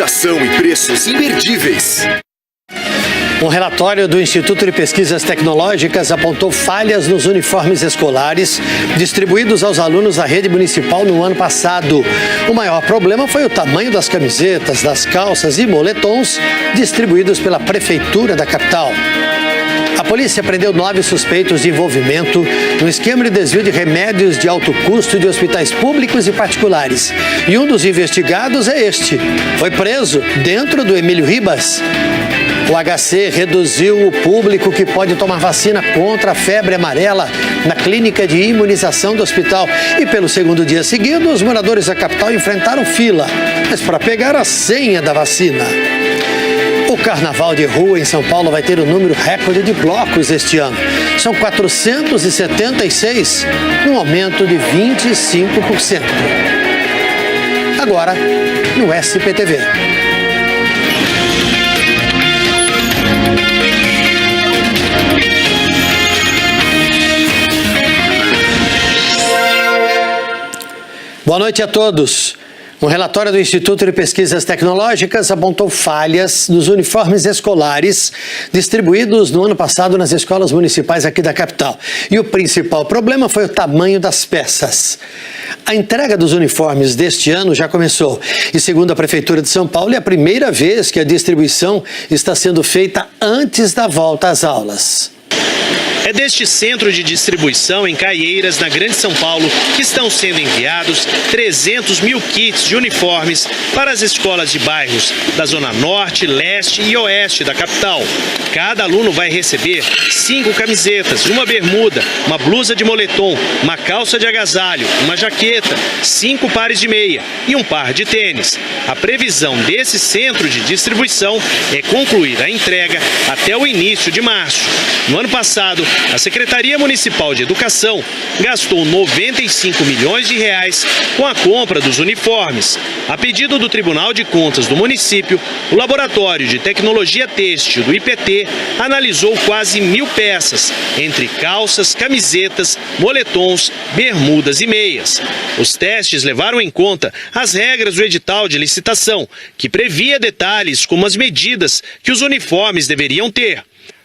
organização e preços imperdíveis. Um relatório do Instituto de Pesquisas Tecnológicas apontou falhas nos uniformes escolares distribuídos aos alunos da rede municipal no ano passado. O maior problema foi o tamanho das camisetas, das calças e moletons distribuídos pela Prefeitura da capital. A polícia prendeu 9 suspeitos de envolvimento no esquema de desvio de remédios de alto custo de hospitais públicos e particulares. E um dos investigados é este. Foi preso dentro do Emílio Ribas. O HC reduziu o público que pode tomar vacina contra a febre amarela na clínica de imunização do hospital. E pelo segundo dia seguido, os moradores da capital enfrentaram fila, mas para pegar a senha da vacina. O carnaval de rua em São Paulo vai ter um número recorde de blocos este ano. São 476, um aumento de 25%. Agora, no SPTV. Boa noite a todos. Um relatório do Instituto de Pesquisas Tecnológicas apontou falhas nos uniformes escolares distribuídos no ano passado nas escolas municipais aqui da capital. E o principal problema foi o tamanho das peças. A entrega dos uniformes deste ano já começou e, segundo a Prefeitura de São Paulo, é a primeira vez que a distribuição está sendo feita antes da volta às aulas. É deste centro de distribuição em Caieiras, na Grande São Paulo, que estão sendo enviados 300 mil kits de uniformes para as escolas de bairros da Zona Norte, Leste e Oeste da capital. Cada aluno vai receber 5 camisetas, uma bermuda, uma blusa de moletom, uma calça de agasalho, uma jaqueta, 5 pares de meia e um par de tênis. A previsão desse centro de distribuição é concluir a entrega até o início de março. No ano passado, a Secretaria Municipal de Educação gastou 95 milhões de reais com a compra dos uniformes. A pedido do Tribunal de Contas do município, o Laboratório de Tecnologia Têxtil do IPT analisou quase 1.000 peças, entre calças, camisetas, moletons, bermudas e meias. Os testes levaram em conta as regras do edital de licitação, que previa detalhes como as medidas que os uniformes deveriam ter.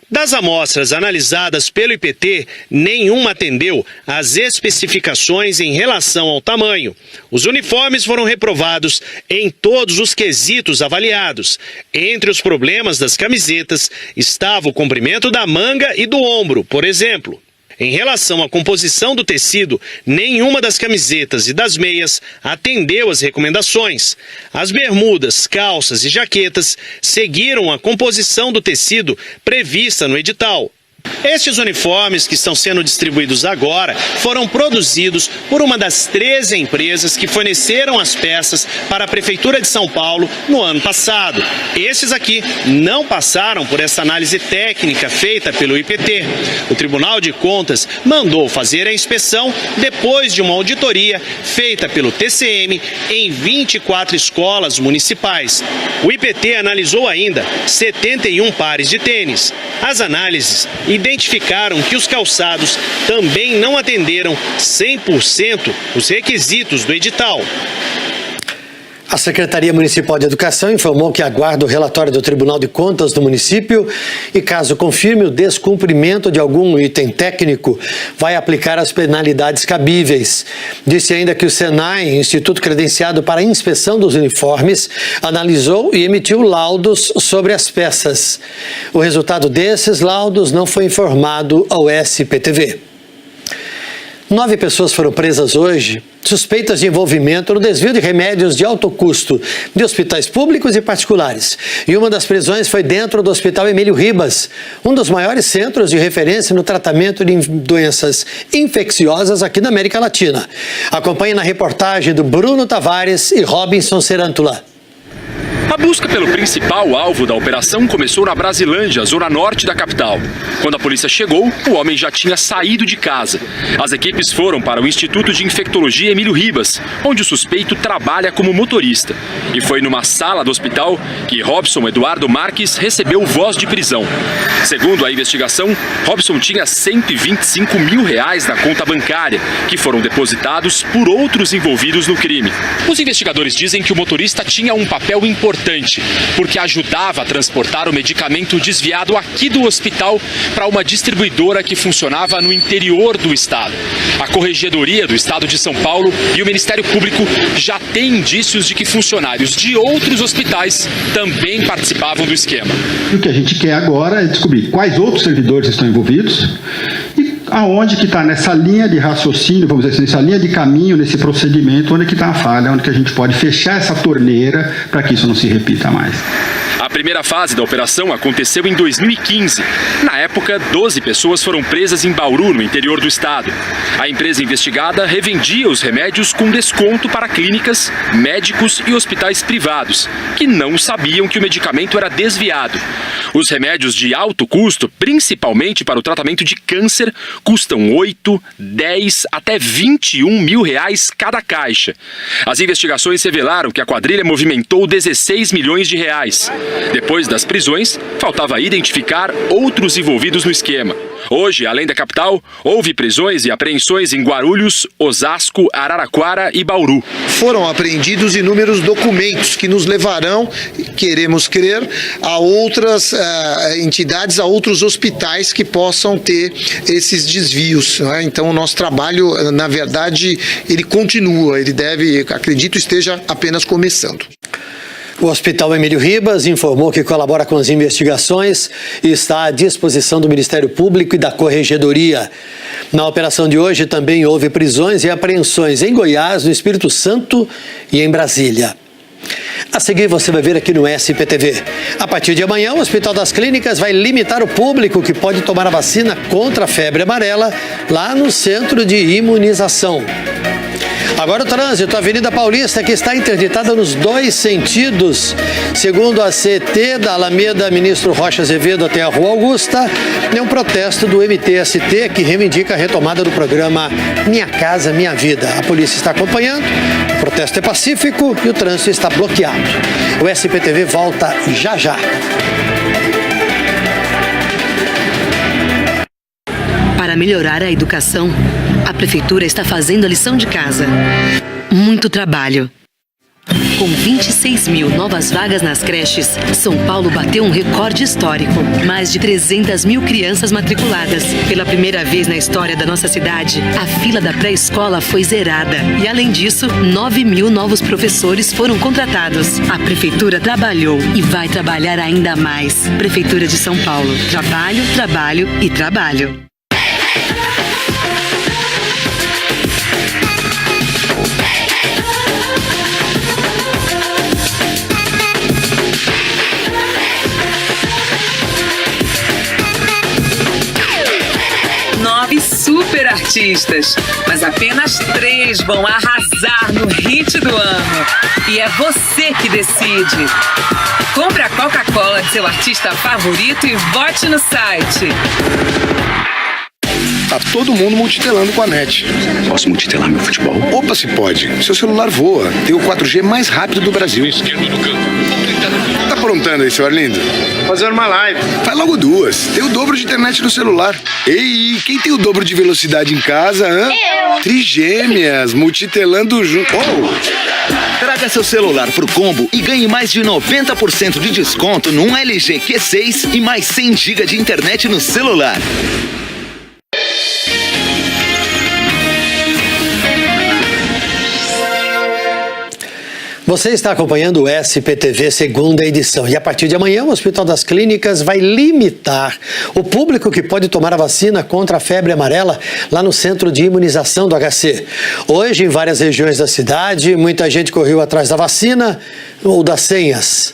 Das amostras analisadas pelo IPT, nenhuma atendeu às especificações em relação ao tamanho. Os uniformes foram reprovados em todos os quesitos avaliados. Entre os problemas das camisetas estava o comprimento da manga e do ombro, por exemplo. Em relação à composição do tecido, nenhuma das camisetas e das meias atendeu às recomendações. As bermudas, calças e jaquetas seguiram a composição do tecido prevista no edital. Estes uniformes que estão sendo distribuídos agora foram produzidos por uma das 13 empresas que forneceram as peças para a Prefeitura de São Paulo no ano passado. Estes aqui não passaram por essa análise técnica feita pelo IPT. O Tribunal de Contas mandou fazer a inspeção depois de uma auditoria feita pelo TCM em 24 escolas municipais. O IPT analisou ainda 71 pares de tênis. As análises identificaram que os calçados também não atenderam 100% os requisitos do edital. A Secretaria Municipal de Educação informou que aguarda o relatório do Tribunal de Contas do município e, caso confirme o descumprimento de algum item técnico, vai aplicar as penalidades cabíveis. Disse ainda que o SENAI, Instituto Credenciado para a Inspeção dos Uniformes, analisou e emitiu laudos sobre as peças. O resultado desses laudos não foi informado ao SPTV. 9 pessoas foram presas hoje, suspeitas de envolvimento no desvio de remédios de alto custo de hospitais públicos e particulares. E uma das prisões foi dentro do Hospital Emílio Ribas, um dos maiores centros de referência no tratamento de doenças infecciosas aqui na América Latina. Acompanhe na reportagem do Bruno Tavares e Robinson Serantula. A busca pelo principal alvo da operação começou na Brasilândia, zona norte da capital. Quando a polícia chegou, o homem já tinha saído de casa. As equipes foram para o Instituto de Infectologia Emílio Ribas, onde o suspeito trabalha como motorista. E foi numa sala do hospital que Robson Eduardo Marques recebeu voz de prisão. Segundo a investigação, Robson tinha R$125 mil na conta bancária, que foram depositados por outros envolvidos no crime. Os investigadores dizem que o motorista tinha um papel importante importante, porque ajudava a transportar o medicamento desviado aqui do hospital para uma distribuidora que funcionava no interior do estado. A Corregedoria do Estado de São Paulo e o Ministério Público já têm indícios de que funcionários de outros hospitais também participavam do esquema. O que a gente quer agora é descobrir quais outros servidores estão envolvidos e aonde que está nessa linha de raciocínio, vamos dizer assim, nessa linha de caminho, nesse procedimento, onde que está a falha, onde que a gente pode fechar essa torneira para que isso não se repita mais. A primeira fase da operação aconteceu em 2015. Na época, 12 pessoas foram presas em Bauru, no interior do estado. A empresa investigada revendia os remédios com desconto para clínicas, médicos e hospitais privados, que não sabiam que o medicamento era desviado. Os remédios de alto custo, principalmente para o tratamento de câncer, custam 8, 10 até 21 mil reais cada caixa. As investigações revelaram que a quadrilha movimentou 16 milhões de reais. Depois das prisões, faltava identificar outros envolvidos no esquema. Hoje, além da capital, houve prisões e apreensões em Guarulhos, Osasco, Araraquara e Bauru. Foram apreendidos inúmeros documentos que nos levarão, queremos crer, a outras entidades, a outros hospitais que possam ter esses desvios, né? Então, o nosso trabalho, na verdade, ele continua, ele deve, acredito, esteja apenas começando. O Hospital Emílio Ribas informou que colabora com as investigações e está à disposição do Ministério Público e da Corregedoria. Na operação de hoje também houve prisões e apreensões em Goiás, no Espírito Santo e em Brasília. A seguir você vai ver aqui no SPTV. A partir de amanhã, o Hospital das Clínicas vai limitar o público que pode tomar a vacina contra a febre amarela lá no centro de imunização. Agora o trânsito, a Avenida Paulista, que está interditada nos dois sentidos. Segundo a CT da Alameda Ministro Rocha Azevedo até a Rua Augusta, é um protesto do MTST que reivindica a retomada do programa Minha Casa Minha Vida. A polícia está acompanhando, o protesto é pacífico e o trânsito está bloqueado. O SPTV volta já já. Para melhorar a educação, a Prefeitura está fazendo a lição de casa. Muito trabalho. Com 26 mil novas vagas nas creches, São Paulo bateu um recorde histórico. Mais de 300 mil crianças matriculadas. Pela primeira vez na história da nossa cidade, a fila da pré-escola foi zerada. E, além disso, 9 mil novos professores foram contratados. A Prefeitura trabalhou e vai trabalhar ainda mais. Prefeitura de São Paulo. Trabalho, trabalho e trabalho. Super artistas, mas apenas 3 vão arrasar no hit do ano. E é você que decide. Compre a Coca-Cola de seu artista favorito e vote no site. Tá todo mundo multitelando com a NET. Posso multitelar meu futebol? Opa, se pode. Seu celular voa. Tem o 4G mais rápido do Brasil. Esquerdo do campo. Tá aprontando aí, seu Arlindo? Fazer uma live. Faz logo 2. Tem o dobro de internet no celular. Ei, quem tem o dobro de velocidade em casa, hã? Eu. Trigêmeas, multitelando junto. Oh. Traga seu celular pro combo e ganhe mais de 90% de desconto num LG Q6 e mais 100 GB de internet no celular. Você está acompanhando o SPTV segunda edição e a partir de amanhã o Hospital das Clínicas vai limitar o público que pode tomar a vacina contra a febre amarela lá no centro de imunização do HC. Hoje, em várias regiões da cidade, muita gente correu atrás da vacina ou das senhas.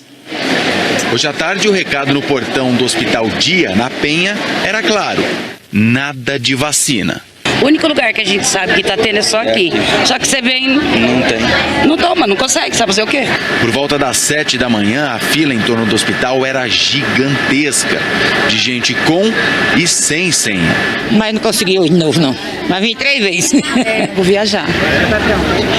Hoje à tarde, o recado no portão do Hospital Dia, na Penha, era claro: nada de vacina. O único lugar que a gente sabe que tá tendo é só aqui. Só que você vem... Não tem. Não toma, não consegue, sabe fazer o quê? Por volta das 7 da manhã, a fila em torno do hospital era gigantesca. De gente com e sem senha. Mas não consegui hoje de novo, não. Mas vim 3 vezes. Vou viajar.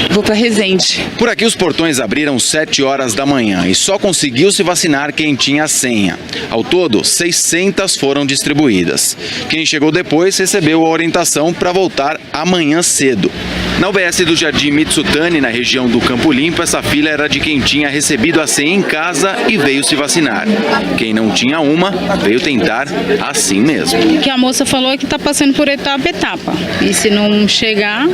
Vou pra Resende. Por aqui os portões abriram 7 horas da manhã e só conseguiu se vacinar quem tinha senha. Ao todo, 600 foram distribuídas. Quem chegou depois recebeu a orientação para voltar amanhã cedo. Na UBS do Jardim Mitsutani, na região do Campo Limpo, essa fila era de quem tinha recebido a senha em casa e veio se vacinar. Quem não tinha uma, veio tentar assim mesmo. O que a moça falou é que está passando por etapa. E se não chegar,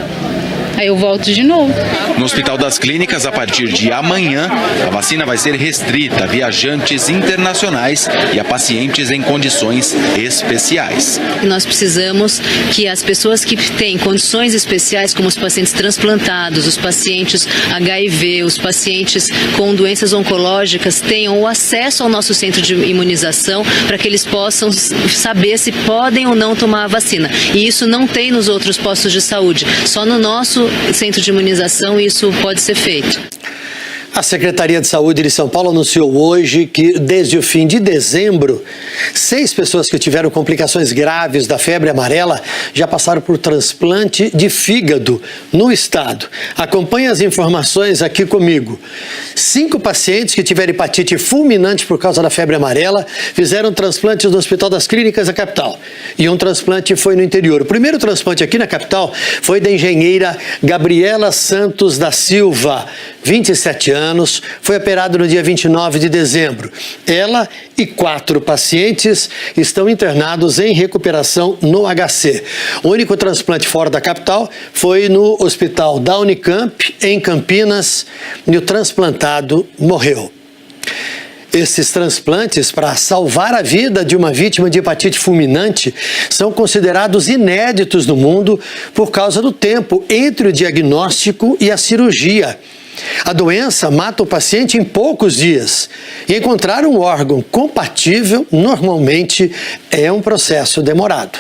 aí eu volto de novo. No Hospital das Clínicas, a partir de amanhã, a vacina vai ser restrita a viajantes internacionais e a pacientes em condições especiais. Nós precisamos que as pessoas que têm condições especiais, como os pacientes transplantados, os pacientes HIV, os pacientes com doenças oncológicas, tenham o acesso ao nosso centro de imunização para que eles possam saber se podem ou não tomar a vacina. E isso não tem nos outros postos de saúde, só no nosso centro de imunização isso pode ser feito. A Secretaria de Saúde de São Paulo anunciou hoje que, desde o fim de dezembro, 6 pessoas que tiveram complicações graves da febre amarela já passaram por transplante de fígado no estado. Acompanhe as informações aqui comigo. 5 pacientes que tiveram hepatite fulminante por causa da febre amarela fizeram transplantes no Hospital das Clínicas da capital. E um transplante foi no interior. O primeiro transplante aqui na capital foi da engenheira Gabriela Santos da Silva, 27 anos, foi operado no dia 29 de dezembro. Ela e 4 pacientes estão internados em recuperação no HC. O único transplante fora da capital foi no hospital da Unicamp, em Campinas, e o transplantado morreu. Esses transplantes, para salvar a vida de uma vítima de hepatite fulminante, são considerados inéditos no mundo por causa do tempo entre o diagnóstico e a cirurgia. A doença mata o paciente em poucos dias e encontrar um órgão compatível normalmente é um processo demorado.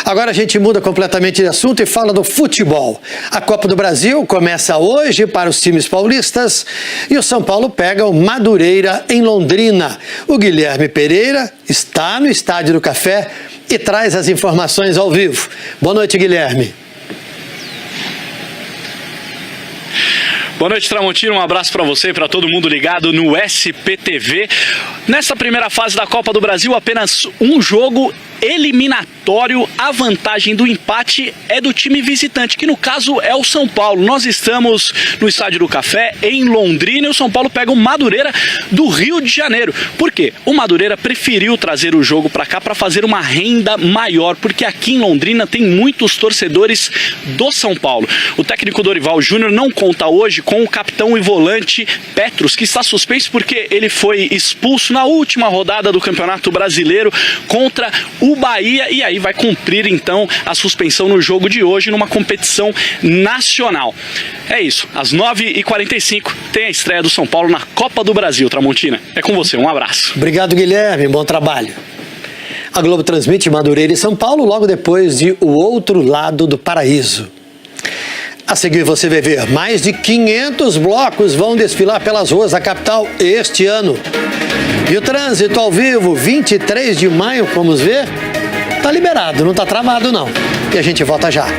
Agora a gente muda completamente de assunto e fala do futebol. A Copa do Brasil começa hoje para os times paulistas e o São Paulo pega o Madureira em Londrina. O Guilherme Pereira está no Estádio do Café e traz as informações ao vivo. Boa noite, Guilherme. Boa noite, Tramontina. Um abraço para você e para todo mundo ligado no SPTV. Nessa primeira fase da Copa do Brasil, apenas um jogo eliminatório. A vantagem do empate é do time visitante, que no caso é o São Paulo. Nós estamos no Estádio do Café, em Londrina, e o São Paulo pega o Madureira do Rio de Janeiro. Por quê? O Madureira preferiu trazer o jogo para cá para fazer uma renda maior, porque aqui em Londrina tem muitos torcedores do São Paulo. O técnico Dorival Júnior não conta hoje com o capitão e volante Petros, que está suspenso porque ele foi expulso na última rodada do Campeonato Brasileiro contra o Bahia, e aí vai cumprir então a suspensão no jogo de hoje numa competição nacional. É isso, às 9h45 tem a estreia do São Paulo na Copa do Brasil. Tramontina, é com você, um abraço. Obrigado, Guilherme, bom trabalho. A Globo transmite Madureira e São Paulo logo depois de O Outro Lado do Paraíso. A seguir você vai ver, mais de 500 blocos vão desfilar pelas ruas da capital este ano. E o trânsito ao vivo, 23 de maio, vamos ver? Tá liberado, não tá travado não. E a gente volta já. Ela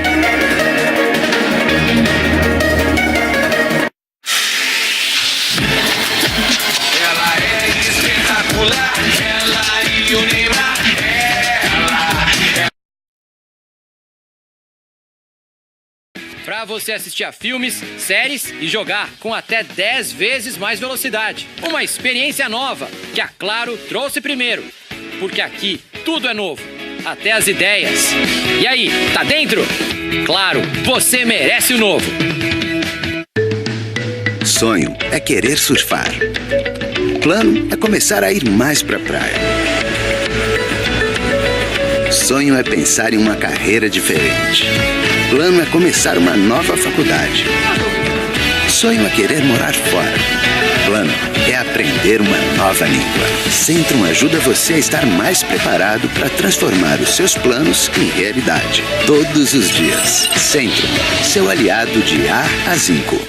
é espetacular, ela e o Neymar, Para você assistir a filmes, séries e jogar com até 10 vezes mais velocidade. Uma experiência nova que a Claro trouxe primeiro. Porque aqui tudo é novo, até as ideias. E aí, tá dentro? Claro, você merece o novo. Sonho é querer surfar. Plano é começar a ir mais pra praia. Sonho é pensar em uma carreira diferente. Plano é começar uma nova faculdade. Sonho é querer morar fora. Plano é aprender uma nova língua. Centrum ajuda você a estar mais preparado para transformar os seus planos em realidade. Todos os dias. Centrum, seu aliado de A a Zinco.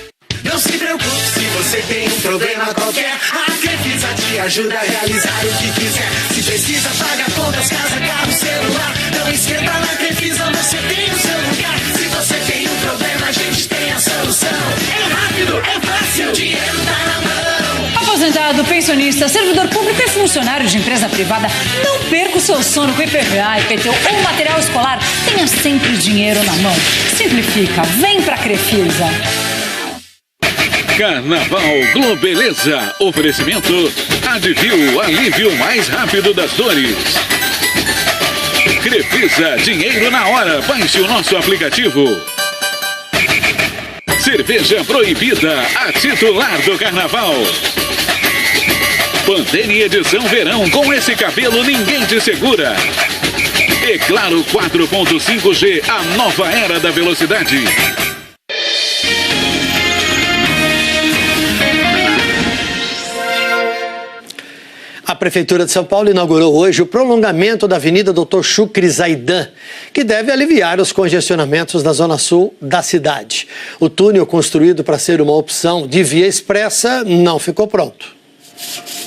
Não se preocupe se você tem um problema qualquer. A Crefisa te ajuda a realizar o que quiser. Se precisa, paga contas, casa, carro, celular. Não esquenta, na Crefisa você tem o seu lugar. Se você tem um problema, a gente tem a solução. É rápido, é fácil, o dinheiro tá na mão. Pra Aposentado, pensionista, servidor público e funcionário de empresa privada, não perca o seu sono com IPVA, IPTU ou material escolar. Tenha sempre dinheiro na mão. Simplifica. Vem pra Crefisa. Carnaval Globeleza. Oferecimento Advil, alívio mais rápido das dores. Crefisa, dinheiro na hora. Baixe o nosso aplicativo. Cerveja proibida, a titular do Carnaval. Pantene edição verão, com esse cabelo ninguém te segura. E claro, 4.5G, a nova era da velocidade. A Prefeitura de São Paulo inaugurou hoje o prolongamento da Avenida Dr. Chucre Zaidan, que deve aliviar os congestionamentos na zona sul da cidade. O túnel, construído para ser uma opção de via expressa, não ficou pronto.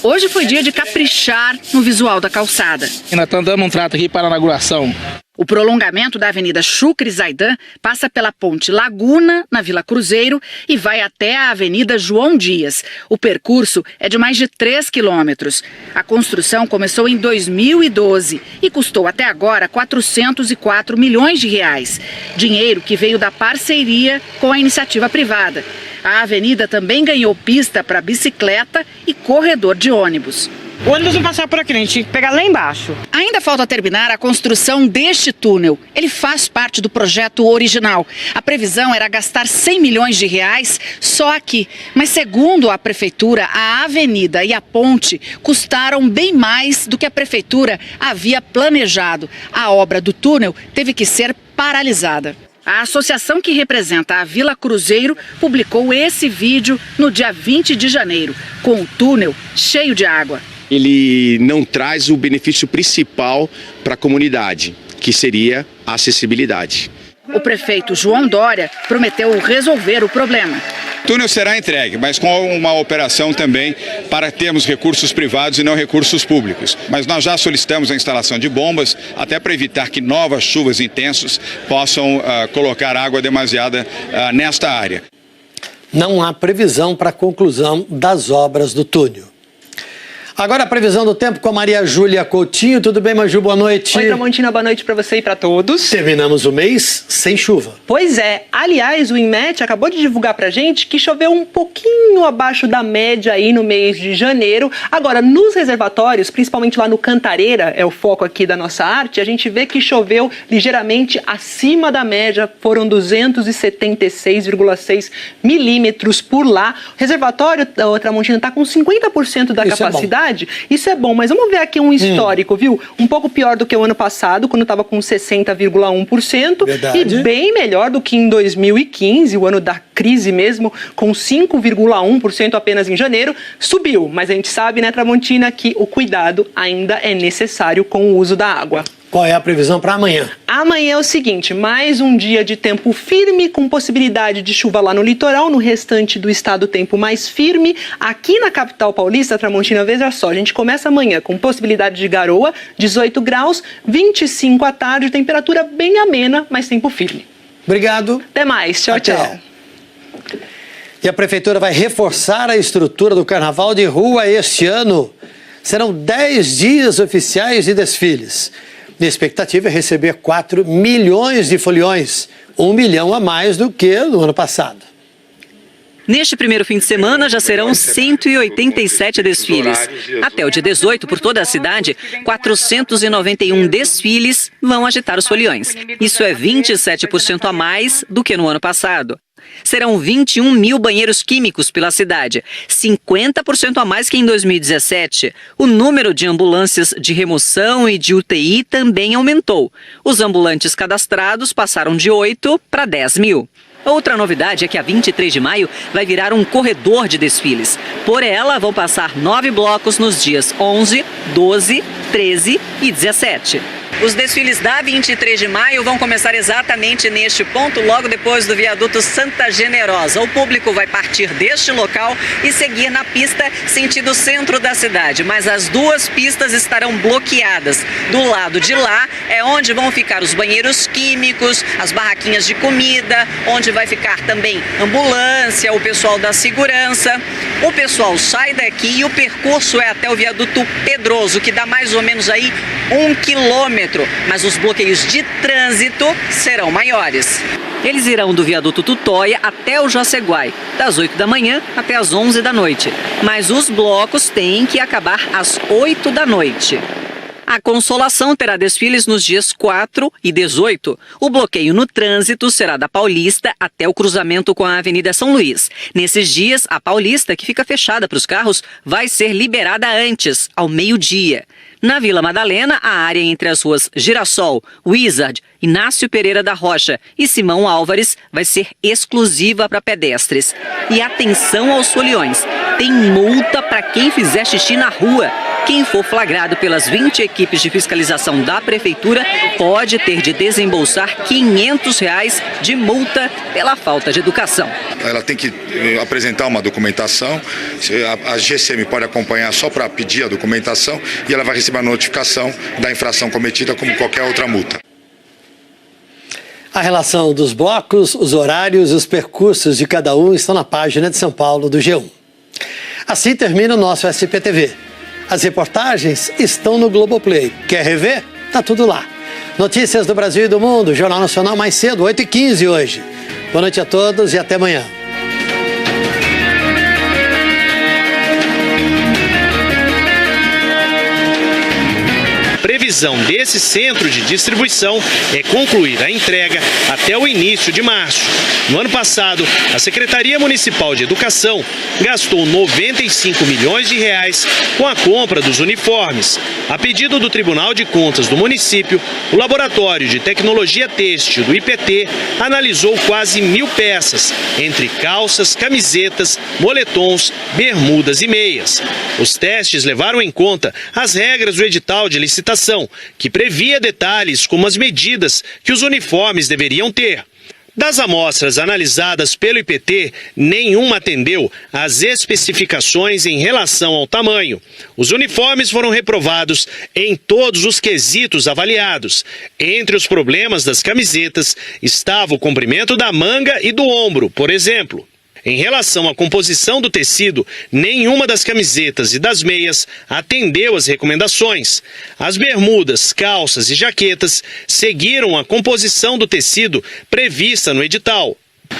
Hoje foi dia de caprichar no visual da calçada. Ainda estamos dando um trato aqui para a inauguração. O prolongamento da Avenida Chucre Zaidan passa pela Ponte Laguna, na Vila Cruzeiro, e vai até a Avenida João Dias. O percurso é de mais de 3 quilômetros. A construção começou em 2012 e custou até agora 404 milhões de reais. Dinheiro que veio da parceria com a iniciativa privada. A avenida também ganhou pista para bicicleta e corredor de ônibus. O ônibus não passar por aqui, a gente tinha que pegar lá embaixo. Ainda falta terminar a construção deste túnel. Ele faz parte do projeto original. A previsão era gastar 100 milhões de reais só aqui. Mas segundo a prefeitura, a avenida e a ponte custaram bem mais do que a prefeitura havia planejado. A obra do túnel teve que ser paralisada. A associação que representa a Vila Cruzeiro publicou esse vídeo no dia 20 de janeiro, com o túnel cheio de água. Ele não traz o benefício principal para a comunidade, que seria a acessibilidade. O prefeito João Dória prometeu resolver o problema. O túnel será entregue, mas com uma operação também para termos recursos privados e não recursos públicos. Mas nós já solicitamos a instalação de bombas, até para evitar que novas chuvas intensas possam colocar água demasiada nesta área. Não há previsão para a conclusão das obras do túnel. Agora a previsão do tempo com a Maria Júlia Coutinho. Tudo bem, Maju? Boa noite. Oi, Tramontina, boa noite para você e para todos. Terminamos o mês sem chuva. Pois é. Aliás, o INMET acabou de divulgar pra gente que choveu um pouquinho abaixo da média aí no mês de janeiro. Agora, nos reservatórios, principalmente lá no Cantareira, é o foco aqui da nossa arte, a gente vê que choveu ligeiramente acima da média, foram 276,6 milímetros por lá. O reservatório, Tramontina, está com 50% da capacidade. Isso é bom, mas vamos ver aqui um histórico, viu? Um pouco pior do que o ano passado, quando estava com 60,1%. E bem melhor do que em 2015, o ano da crise mesmo, com 5,1% apenas em janeiro. Subiu, mas a gente sabe, né, Tramontina, que o cuidado ainda é necessário com o uso da água. Qual é a previsão para amanhã? Amanhã é o seguinte, mais um dia de tempo firme, com possibilidade de chuva lá no litoral, no restante do estado tempo mais firme. Aqui na capital paulista, Tramontina, veja só, a gente começa amanhã com possibilidade de garoa, 18 graus, 25 à tarde, temperatura bem amena, mas tempo firme. Obrigado. Até mais, tchau, tchau. E a Prefeitura vai reforçar a estrutura do Carnaval de Rua este ano. Serão 10 dias oficiais de desfiles. A expectativa é receber 4 milhões de foliões, 1 milhão a mais do que no ano passado. Neste primeiro fim de semana já serão 187 desfiles. Até o dia 18, por toda a cidade, 491 desfiles vão agitar os foliões. Isso é 27% a mais do que no ano passado. Serão 21 mil banheiros químicos pela cidade, 50% a mais que em 2017. O número de ambulâncias de remoção e de UTI também aumentou. Os ambulantes cadastrados passaram de 8 para 10 mil. Outra novidade é que a 23 de maio vai virar um corredor de desfiles. Por ela vão passar 9 blocos nos dias 11, 12, 13 e 17. Os desfiles da 23 de maio vão começar exatamente neste ponto, logo depois do viaduto Santa Generosa. O público vai partir deste local e seguir na pista sentido centro da cidade, mas as duas pistas estarão bloqueadas. Do lado de lá é onde vão ficar os banheiros químicos, as barraquinhas de comida, onde vai ficar também ambulância, o pessoal da segurança. O pessoal sai daqui e o percurso é até o viaduto Pedroso, que dá mais ou menos aí 1 quilômetro, mas os bloqueios de trânsito serão maiores. Eles irão do viaduto Tutóia até o Jaceguai, das 8 da manhã até as 11 da noite. Mas os blocos têm que acabar às 8 da noite. A Consolação terá desfiles nos dias 4 e 18. O bloqueio no trânsito será da Paulista até o cruzamento com a Avenida São Luís. Nesses dias, a Paulista, que fica fechada para os carros, vai ser liberada antes, ao meio-dia. Na Vila Madalena, a área entre as ruas Girassol, Wizard, Inácio Pereira da Rocha e Simão Álvares vai ser exclusiva para pedestres. E atenção aos foliões, tem multa para quem fizer xixi na rua. Quem for flagrado pelas 20 equipes de fiscalização da Prefeitura pode ter de desembolsar R$ 500 de multa pela falta de educação. Ela tem que apresentar uma documentação, a GCM pode acompanhar só para pedir a documentação e ela vai receber a notificação da infração cometida como qualquer outra multa. A relação dos blocos, os horários e os percursos de cada um estão na página de São Paulo do G1. Assim termina o nosso SPTV. As reportagens estão no Globoplay. Quer rever? Tá tudo lá. Notícias do Brasil e do mundo, Jornal Nacional mais cedo, 8h15 hoje. Boa noite a todos e até amanhã. Previsão desse centro de distribuição é concluir a entrega até o início de março. No ano passado, a Secretaria Municipal de Educação gastou R$ 95 milhões com a compra dos uniformes. A pedido do Tribunal de Contas do município, o Laboratório de Tecnologia Têxtil do IPT analisou quase 1.000 peças, entre calças, camisetas, moletons, bermudas e meias. Os testes levaram em conta as regras do edital de licitação, que previa detalhes como as medidas que os uniformes deveriam ter. Das amostras analisadas pelo IPT, nenhuma atendeu às especificações em relação ao tamanho. Os uniformes foram reprovados em todos os quesitos avaliados. Entre os problemas das camisetas estava o comprimento da manga e do ombro, por exemplo. Em relação à composição do tecido, nenhuma das camisetas e das meias atendeu às recomendações. As bermudas, calças e jaquetas seguiram a composição do tecido prevista no edital.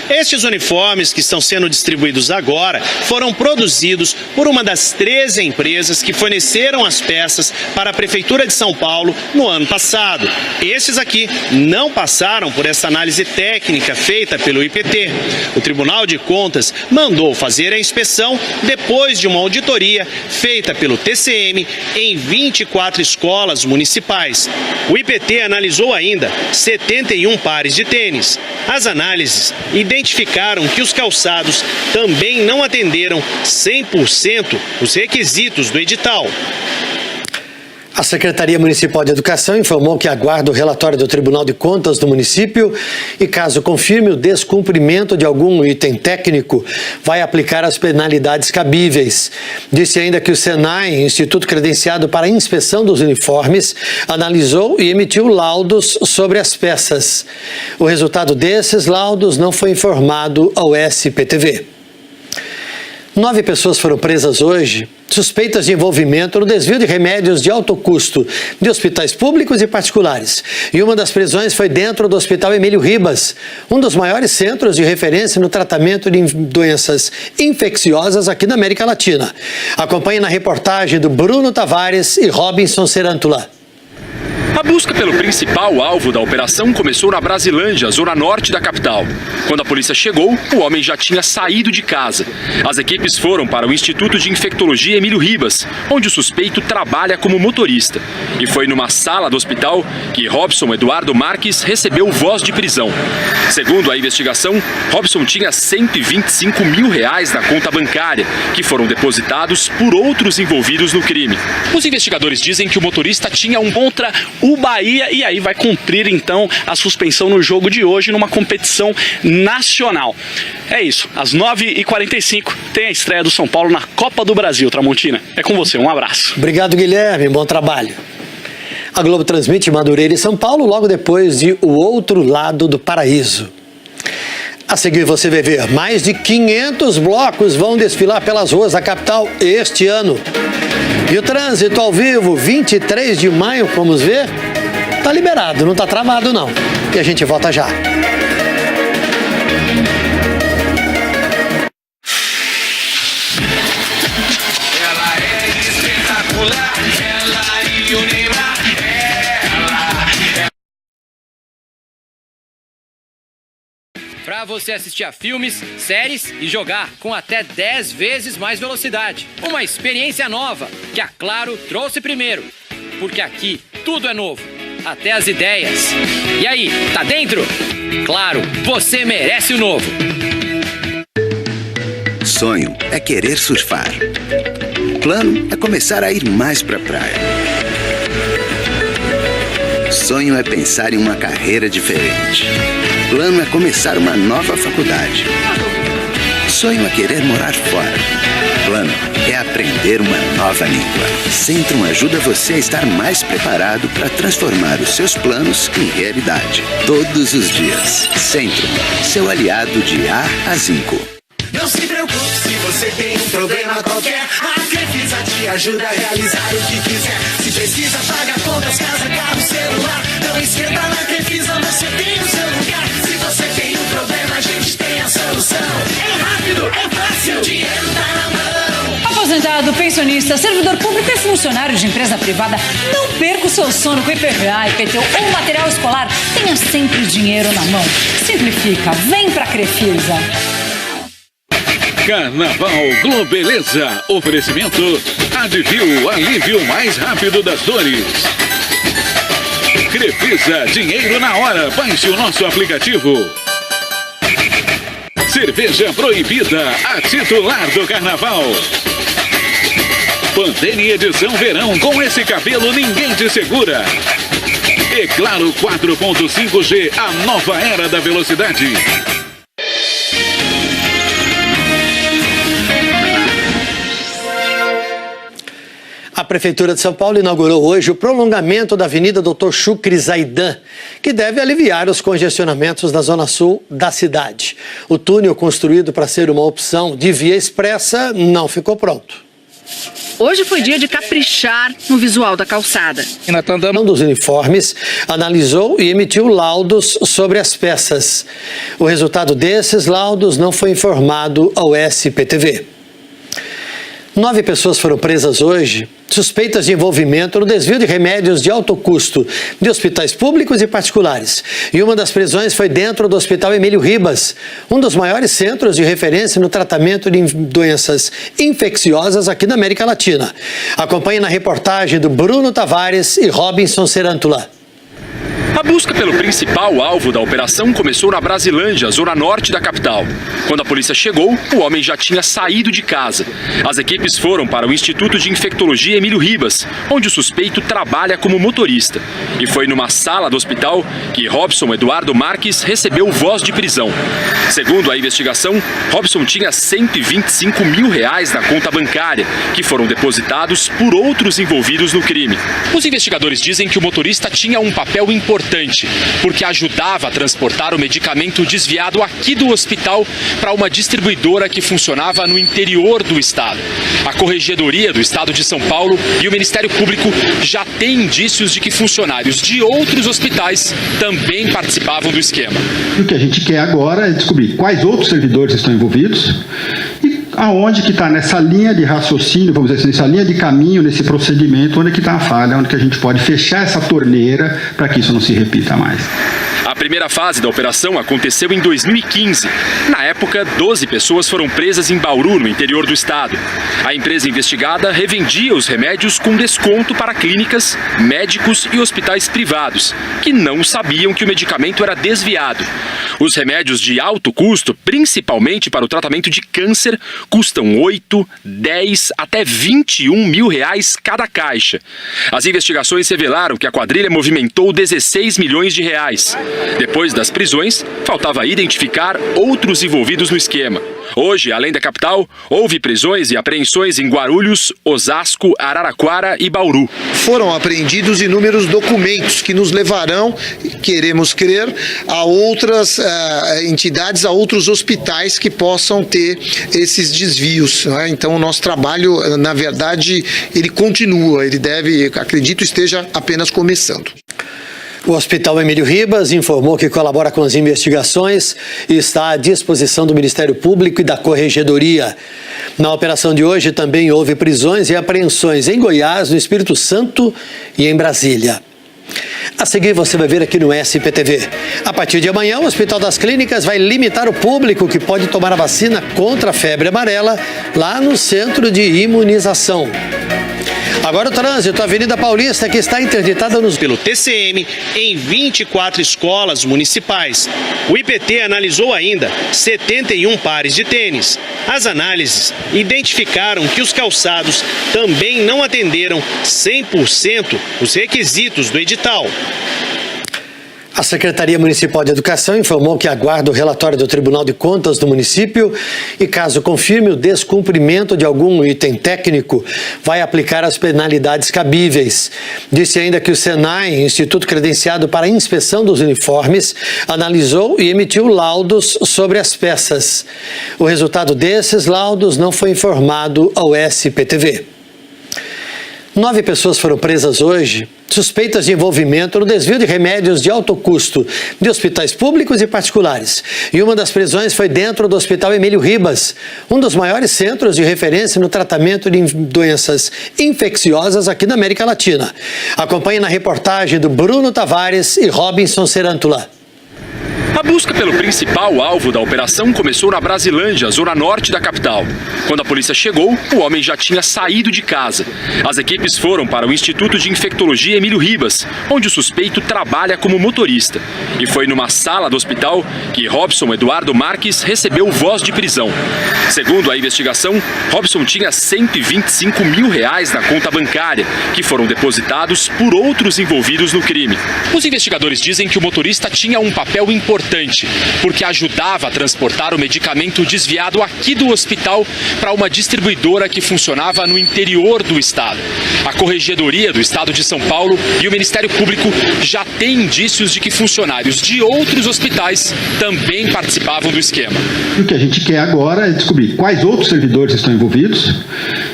Estes uniformes que estão sendo distribuídos agora foram produzidos por uma das 13 empresas que forneceram as peças para a Prefeitura de São Paulo no ano passado. Estes aqui não passaram por essa análise técnica feita pelo IPT. O Tribunal de Contas mandou fazer a inspeção depois de uma auditoria feita pelo TCM em 24 escolas municipais. O IPT analisou ainda 71 pares de tênis. As análises identificaram que os calçados também não atenderam 100% os requisitos do edital. A Secretaria Municipal de Educação informou que aguarda o relatório do Tribunal de Contas do município e, caso confirme o descumprimento de algum item técnico, vai aplicar as penalidades cabíveis. Disse ainda que o SENAI, Instituto Credenciado para a Inspeção dos Uniformes, analisou e emitiu laudos sobre as peças. O resultado desses laudos não foi informado ao SPTV. 9 pessoas foram presas hoje, suspeitas de envolvimento no desvio de remédios de alto custo de hospitais públicos e particulares. E uma das prisões foi dentro do Hospital Emílio Ribas, um dos maiores centros de referência no tratamento de doenças infecciosas aqui na América Latina. Acompanhe na reportagem do Bruno Tavares e Robinson Serantula. A busca pelo principal alvo da operação começou na Brasilândia, zona norte da capital. Quando a polícia chegou, o homem já tinha saído de casa. As equipes foram para o Instituto de Infectologia Emílio Ribas, onde o suspeito trabalha como motorista. E foi numa sala do hospital que Robson Eduardo Marques recebeu voz de prisão. Segundo a investigação, Robson tinha R$ 125 mil na conta bancária, que foram depositados por outros envolvidos no crime. Os investigadores dizem que o motorista tinha um contra o o Bahia e aí vai cumprir então a suspensão no jogo de hoje numa competição nacional. É isso, às 9h45 tem a estreia do São Paulo na Copa do Brasil. Tramontina, é com você, um abraço. Obrigado, Guilherme, bom trabalho. A Globo transmite Madureira e São Paulo logo depois de O Outro Lado do Paraíso. A seguir você vai ver, mais de 500 blocos vão desfilar pelas ruas da capital este ano. E o trânsito ao vivo, 23 de maio, vamos ver? Tá liberado, não tá travado não. E a gente volta já. Ela é espetacular, ela e o Neymar. Para você assistir a filmes, séries e jogar com até 10 vezes mais velocidade. Uma experiência nova que a Claro trouxe primeiro. Porque aqui tudo é novo, até as ideias. E aí, tá dentro? Claro, você merece o novo. Sonho é querer surfar. Plano é começar a ir mais pra praia. Sonho é pensar em uma carreira diferente. Plano é começar uma nova faculdade. Sonho é querer morar fora. Plano é aprender uma nova língua. Centrum ajuda você a estar mais preparado para transformar os seus planos em realidade. Todos os dias. Centrum, seu aliado de A a Zinco. Não se preocupe se você tem um problema qualquer. A Crefisa te ajuda a realizar o que quiser. Se precisa, paga contas, casa, carro, celular. Não esquenta, na Crefisa você tem o seu lugar. Se você tem um problema, a gente tem a solução. É rápido, é fácil, dinheiro tá na mão. Aposentado, pensionista, servidor público e funcionário de empresa privada, não perca o seu sono com IPVA, IPTU ou material escolar. Tenha sempre dinheiro na mão. Simplifica, vem pra Crefisa. Carnaval Globeleza. Oferecimento Advil, alívio mais rápido das dores. Crefisa, dinheiro na hora. Baixe o nosso aplicativo. Cerveja proibida, a titular do carnaval. Pantene edição verão, com esse cabelo ninguém te segura. E claro, 4.5G, a nova era da velocidade. A Prefeitura de São Paulo inaugurou hoje o prolongamento da Avenida Dr. Chucre Zaidan, que deve aliviar os congestionamentos da zona sul da cidade. O túnel, construído para ser uma opção de via expressa, não ficou pronto. Hoje foi dia de caprichar no visual da calçada. Um dos uniformes analisou e emitiu laudos sobre as peças. O resultado desses laudos não foi informado ao SPTV. 9 pessoas foram presas hoje, suspeitas de envolvimento no desvio de remédios de alto custo de hospitais públicos e particulares. E uma das prisões foi dentro do Hospital Emílio Ribas, um dos maiores centros de referência no tratamento de doenças infecciosas aqui na América Latina. Acompanhe na reportagem do Bruno Tavares e Robinson Serantula. A busca pelo principal alvo da operação começou na Brasilândia, zona norte da capital. Quando a polícia chegou, o homem já tinha saído de casa. As equipes foram para o Instituto de Infectologia Emílio Ribas, onde o suspeito trabalha como motorista. E foi numa sala do hospital que Robson Eduardo Marques recebeu voz de prisão. Segundo a investigação, Robson tinha R$125 mil na conta bancária, que foram depositados por outros envolvidos no crime. Os investigadores dizem que o motorista tinha um papel importante, porque ajudava a transportar o medicamento desviado aqui do hospital para uma distribuidora que funcionava no interior do estado. A Corregedoria do Estado de São Paulo e o Ministério Público já têm indícios de que funcionários de outros hospitais também participavam do esquema. O que a gente quer agora é descobrir quais outros servidores estão envolvidos e aonde que está nessa linha de raciocínio, vamos dizer assim, nessa linha de caminho, nesse procedimento, onde que está a falha, onde que a gente pode fechar essa torneira para que isso não se repita mais. A primeira fase da operação aconteceu em 2015. Na época, 12 pessoas foram presas em Bauru, no interior do estado. A empresa investigada revendia os remédios com desconto para clínicas, médicos e hospitais privados, que não sabiam que o medicamento era desviado. Os remédios de alto custo, principalmente para o tratamento de câncer, custam 8, 10 até 21 mil reais cada caixa. As investigações revelaram que a quadrilha movimentou 16 milhões de reais. Depois das prisões, faltava identificar outros envolvidos no esquema. Hoje, além da capital, houve prisões e apreensões em Guarulhos, Osasco, Araraquara e Bauru. Foram apreendidos inúmeros documentos que nos levarão, queremos crer, a outras entidades, a outros hospitais que possam ter esses desvios. Né? Então, o nosso trabalho, na verdade, ele continua, ele deve, acredito, esteja apenas começando. O Hospital Emílio Ribas informou que colabora com as investigações e está à disposição do Ministério Público e da Corregedoria. Na operação de hoje também houve prisões e apreensões em Goiás, no Espírito Santo e em Brasília. A seguir você vai ver aqui no SPTV. A partir de amanhã, o Hospital das Clínicas vai limitar o público que pode tomar a vacina contra a febre amarela lá no centro de imunização. Agora o trânsito, a Avenida Paulista, que está interditada pelo TCM em 24 escolas municipais. O IPT analisou ainda 71 pares de tênis. As análises identificaram que os calçados também não atenderam 100% os requisitos do edital. A Secretaria Municipal de Educação informou que aguarda o relatório do Tribunal de Contas do município e, caso confirme o descumprimento de algum item técnico, vai aplicar as penalidades cabíveis. Disse ainda que o SENAI, Instituto Credenciado para a Inspeção dos Uniformes, analisou e emitiu laudos sobre as peças. O resultado desses laudos não foi informado ao SPTV. 9 pessoas foram presas hoje, suspeitas de envolvimento no desvio de remédios de alto custo de hospitais públicos e particulares. E uma das prisões foi dentro do Hospital Emílio Ribas, um dos maiores centros de referência no tratamento de doenças infecciosas aqui na América Latina. Acompanhe na reportagem do Bruno Tavares e Robinson Serantula. A busca pelo principal alvo da operação começou na Brasilândia, zona norte da capital. Quando a polícia chegou, o homem já tinha saído de casa. As equipes foram para o Instituto de Infectologia Emílio Ribas, onde o suspeito trabalha como motorista. E foi numa sala do hospital que Robson Eduardo Marques recebeu voz de prisão. Segundo a investigação, Robson tinha 125 mil reais na conta bancária, que foram depositados por outros envolvidos no crime. Os investigadores dizem que o motorista tinha um papel importante, porque ajudava a transportar o medicamento desviado aqui do hospital para uma distribuidora que funcionava no interior do estado. A Corregedoria do Estado de São Paulo e o Ministério Público já têm indícios de que funcionários de outros hospitais também participavam do esquema. O que a gente quer agora é descobrir quais outros servidores estão envolvidos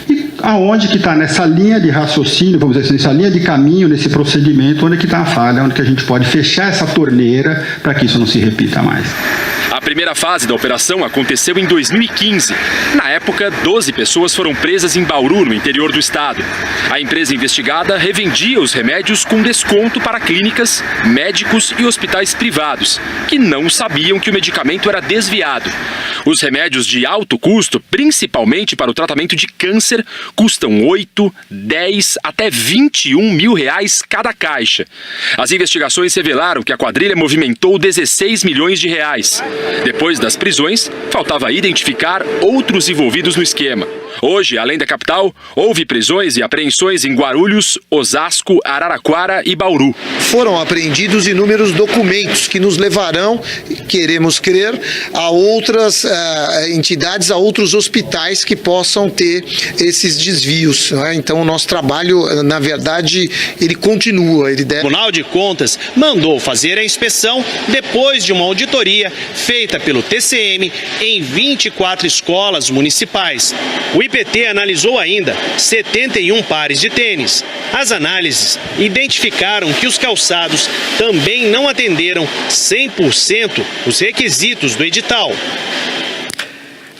e aonde que está nessa linha de raciocínio, vamos dizer assim, nessa linha de caminho, nesse procedimento, onde que está a falha, onde que a gente pode fechar essa torneira para que isso não se repita mais. A primeira fase da operação aconteceu em 2015. Na época, 12 pessoas foram presas em Bauru, no interior do estado. A empresa investigada revendia os remédios com desconto para clínicas, médicos e hospitais privados, que não sabiam que o medicamento era desviado. Os remédios de alto custo, principalmente para o tratamento de câncer, custam 8, 10 até 21 mil reais cada caixa. As investigações revelaram que a quadrilha movimentou 16 milhões de reais. Depois das prisões, faltava identificar outros envolvidos no esquema. Hoje, além da capital, houve prisões e apreensões em Guarulhos, Osasco, Araraquara e Bauru. Foram apreendidos inúmeros documentos que nos levarão, queremos crer, a outras entidades, a outros hospitais que possam ter esses desvios. Né? Então, o nosso trabalho, na verdade, ele continua. Ele deve... O Tribunal de Contas mandou fazer a inspeção depois de uma auditoria feita pelo TCM em 24 escolas municipais. O IPT analisou ainda 71 pares de tênis. As análises identificaram que os calçados também não atenderam 100% os requisitos do edital.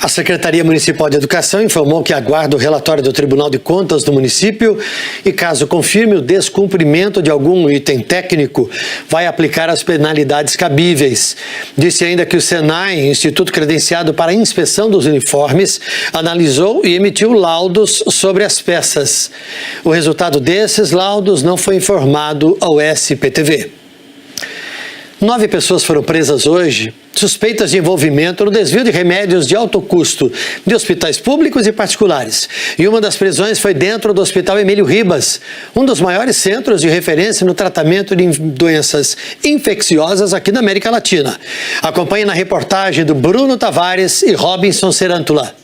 A Secretaria Municipal de Educação informou que aguarda o relatório do Tribunal de Contas do município e, caso confirme o descumprimento de algum item técnico, vai aplicar as penalidades cabíveis. Disse ainda que o SENAI, Instituto Credenciado para a Inspeção dos Uniformes, analisou e emitiu laudos sobre as peças. O resultado desses laudos não foi informado ao SPTV. 9 pessoas foram presas hoje, suspeitas de envolvimento no desvio de remédios de alto custo de hospitais públicos e particulares. E uma das prisões foi dentro do Hospital Emílio Ribas, um dos maiores centros de referência no tratamento de doenças infecciosas aqui na América Latina. Acompanhe na reportagem do Bruno Tavares e Robinson Serantula.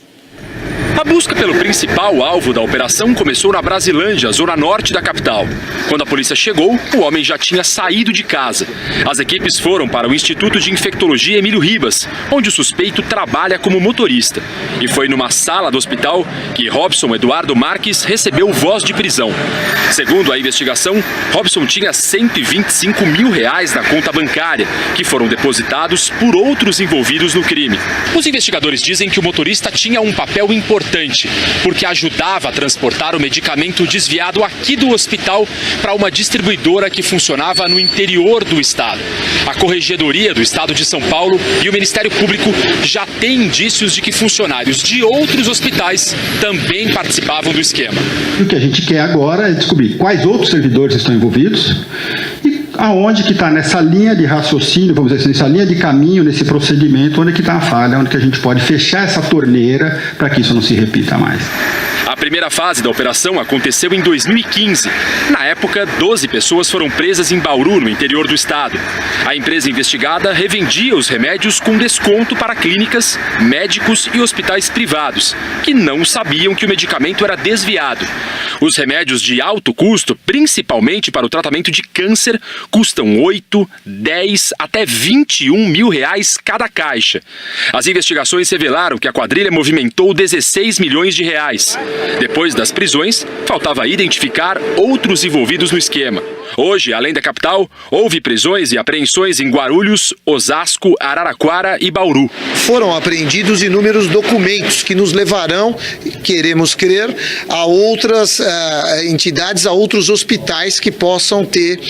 A busca pelo principal alvo da operação começou na Brasilândia, zona norte da capital. Quando a polícia chegou, o homem já tinha saído de casa. As equipes foram para o Instituto de Infectologia Emílio Ribas, onde o suspeito trabalha como motorista. E foi numa sala do hospital que Robson Eduardo Marques recebeu voz de prisão. Segundo a investigação, Robson tinha R$125 mil na conta bancária, que foram depositados por outros envolvidos no crime. Os investigadores dizem que o motorista tinha um papel importante, porque ajudava a transportar o medicamento desviado aqui do hospital para uma distribuidora que funcionava no interior do estado. A Corregedoria do Estado de São Paulo e o Ministério Público já têm indícios de que funcionários de outros hospitais também participavam do esquema. O que a gente quer agora é descobrir quais outros servidores estão envolvidos e aonde que está nessa linha de raciocínio, vamos dizer assim, nessa linha de caminho, nesse procedimento, onde que está a falha, onde que a gente pode fechar essa torneira para que isso não se repita mais. A primeira fase da operação aconteceu em 2015. Na época, 12 pessoas foram presas em Bauru, no interior do estado. A empresa investigada revendia os remédios com desconto para clínicas, médicos e hospitais privados, que não sabiam que o medicamento era desviado. Os remédios de alto custo, principalmente para o tratamento de câncer, custam 8, 10 até 21 mil reais cada caixa. As investigações revelaram que a quadrilha movimentou 16 milhões de reais. Depois das prisões, faltava identificar outros envolvidos no esquema. Hoje, além da capital, houve prisões e apreensões em Guarulhos, Osasco, Araraquara e Bauru. Foram apreendidos inúmeros documentos que nos levarão, queremos crer, a outras entidades, a outros hospitais que possam ter